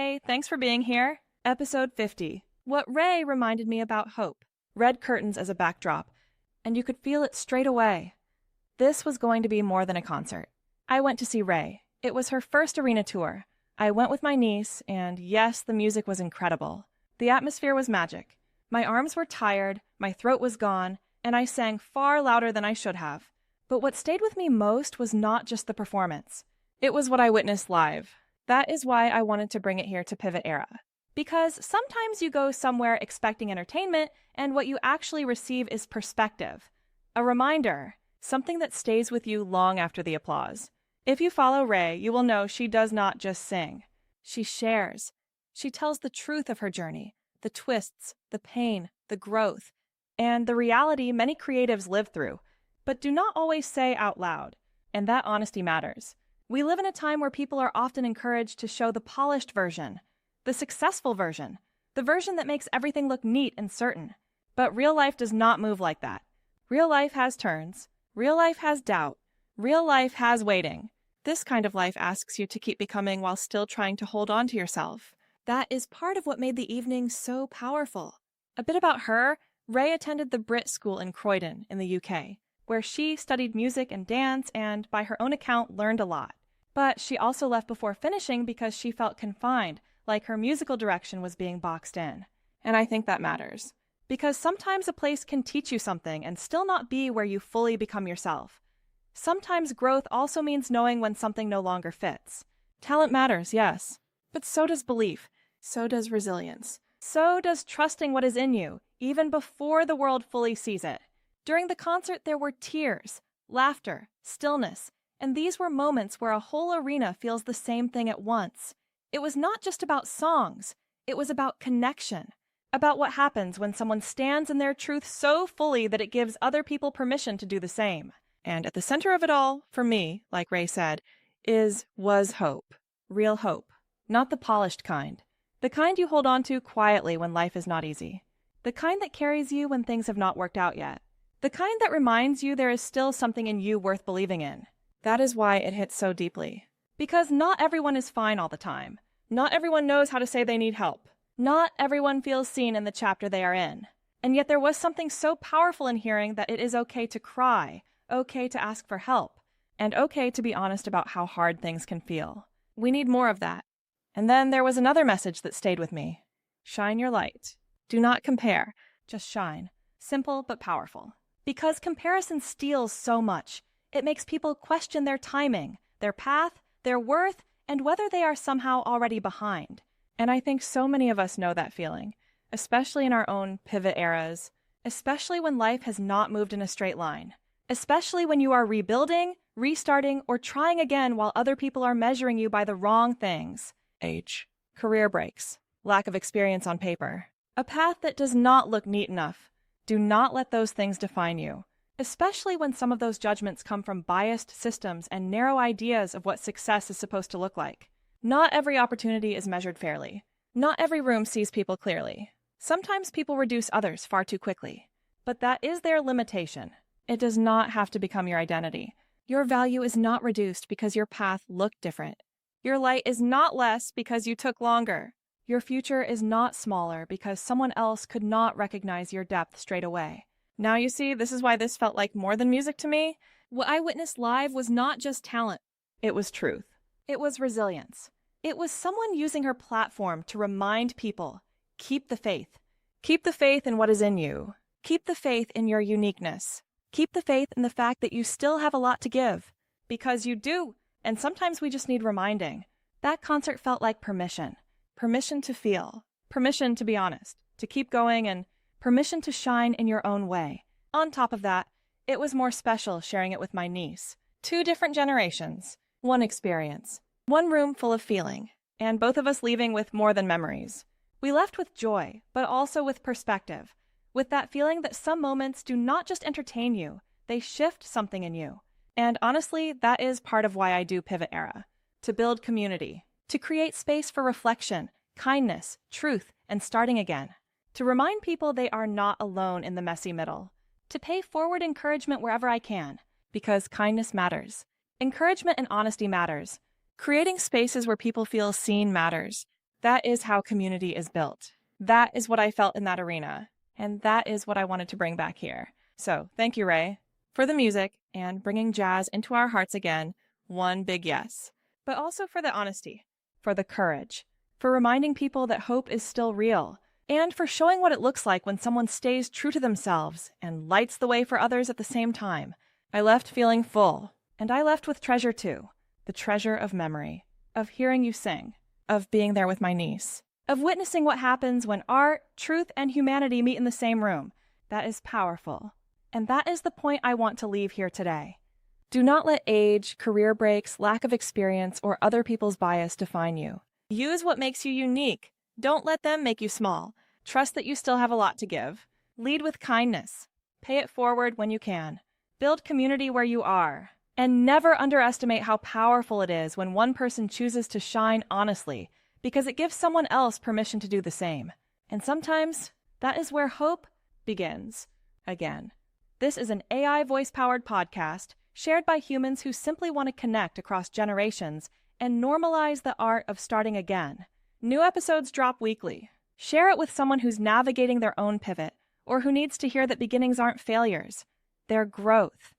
Hey, thanks for being here. Episode 50. What Raye reminded me about hope. Red curtains as a backdrop, and you could feel it straight away. This was going to be more than a concert. I went to see Raye. It was her first arena tour. I went with my niece, and yes, the music was incredible. The atmosphere was magic. My arms were tired, my throat was gone, and I sang far louder than I should have. But what stayed with me most was not just the performance. It was what I witnessed live. That is why I wanted to bring it here to Pivot Era. Because sometimes you go somewhere expecting entertainment, and what you actually receive is perspective. A reminder, something that stays with you long after the applause. If you follow Raye, you will know she does not just sing. She shares. She tells the truth of her journey, the twists, the pain, the growth, and the reality many creatives live through, but do not always say out loud. And that honesty matters. We live in a time where people are often encouraged to show the polished version, the successful version, the version that makes everything look neat and certain. But real life does not move like that. Real life has turns. Real life has doubt. Real life has waiting. This kind of life asks you to keep becoming while still trying to hold on to yourself. That is part of what made the evening so powerful. A bit about her, Raye attended the Brit School in Croydon in the UK, where she studied music and dance and, by her own account, learned a lot. But she also left before finishing because she felt confined, like her musical direction was being boxed in. And I think that matters. Because sometimes a place can teach you something and still not be where you fully become yourself. Sometimes growth also means knowing when something no longer fits. Talent matters, yes. But so does belief. So does resilience. So does trusting what is in you, even before the world fully sees it. During the concert, there were tears, laughter, stillness, and these were moments where a whole arena feels the same thing at once. It was not just about songs. It was about connection. About what happens when someone stands in their truth so fully that it gives other people permission to do the same. And at the center of it all, for me, like Raye said, was hope. Real hope. Not the polished kind. The kind you hold on to quietly when life is not easy. The kind that carries you when things have not worked out yet. The kind that reminds you there is still something in you worth believing in. That is why it hits so deeply. Because not everyone is fine all the time. Not everyone knows how to say they need help. Not everyone feels seen in the chapter they are in. And yet there was something so powerful in hearing that it is okay to cry, okay to ask for help, and okay to be honest about how hard things can feel. We need more of that. And then there was another message that stayed with me. Shine your light. Do not compare, just shine. Simple but powerful. Because comparison steals so much. It makes people question their timing, their path, their worth, and whether they are somehow already behind. And I think so many of us know that feeling, especially in our own pivot eras, especially when life has not moved in a straight line, especially when you are rebuilding, restarting, or trying again while other people are measuring you by the wrong things. Age, career breaks, lack of experience on paper, a path that does not look neat enough. Do not let those things define you, especially when some of those judgments come from biased systems and narrow ideas of what success is supposed to look like. Not every opportunity is measured fairly. Not every room sees people clearly. Sometimes people reduce others far too quickly. But that is their limitation. It does not have to become your identity. Your value is not reduced because your path looked different. Your light is not less because you took longer. Your future is not smaller because someone else could not recognize your depth straight away. Now you see, this is why this felt like more than music to me. What I witnessed live was not just talent. It was truth. It was resilience. It was someone using her platform to remind people, keep the faith. Keep the faith in what is in you. Keep the faith in your uniqueness. Keep the faith in the fact that you still have a lot to give. Because you do, and sometimes we just need reminding. That concert felt like permission. Permission to feel. Permission to be honest. To keep going, and permission to shine in your own way. On top of that, it was more special sharing it with my niece. 2 different generations. One experience. One room full of feeling. And both of us leaving with more than memories. We left with joy, but also with perspective. With that feeling that some moments do not just entertain you, they shift something in you. And honestly, that is part of why I do Pivot Era. To build community. To create space for reflection, kindness, truth, and starting again. To remind people they are not alone in the messy middle. To pay forward encouragement wherever I can, because kindness matters. Encouragement and honesty matters. Creating spaces where people feel seen matters. That is how community is built. That is what I felt in that arena, and that is what I wanted to bring back here. So thank you, Raye, for the music and bringing jazz into our hearts again. One big yes. But also for the honesty, for the courage, for reminding people that hope is still real, and for showing what it looks like when someone stays true to themselves and lights the way for others at the same time. I left feeling full, and I left with treasure too. The treasure of memory, of hearing you sing, of being there with my niece, of witnessing what happens when art, truth, and humanity meet in the same room. That is powerful. And that is the point I want to leave here today. Do not let age, career breaks, lack of experience, or other people's bias define you. Use what makes you unique. Don't let them make you small. Trust that you still have a lot to give. Lead with kindness. Pay it forward when you can. Build community where you are. And never underestimate how powerful it is when one person chooses to shine honestly, because it gives someone else permission to do the same. And sometimes, that is where hope begins again. This is an AI voice-powered podcast shared by humans who simply want to connect across generations and normalize the art of starting again. New episodes drop weekly. Share it with someone who's navigating their own pivot or who needs to hear that beginnings aren't failures. They're growth.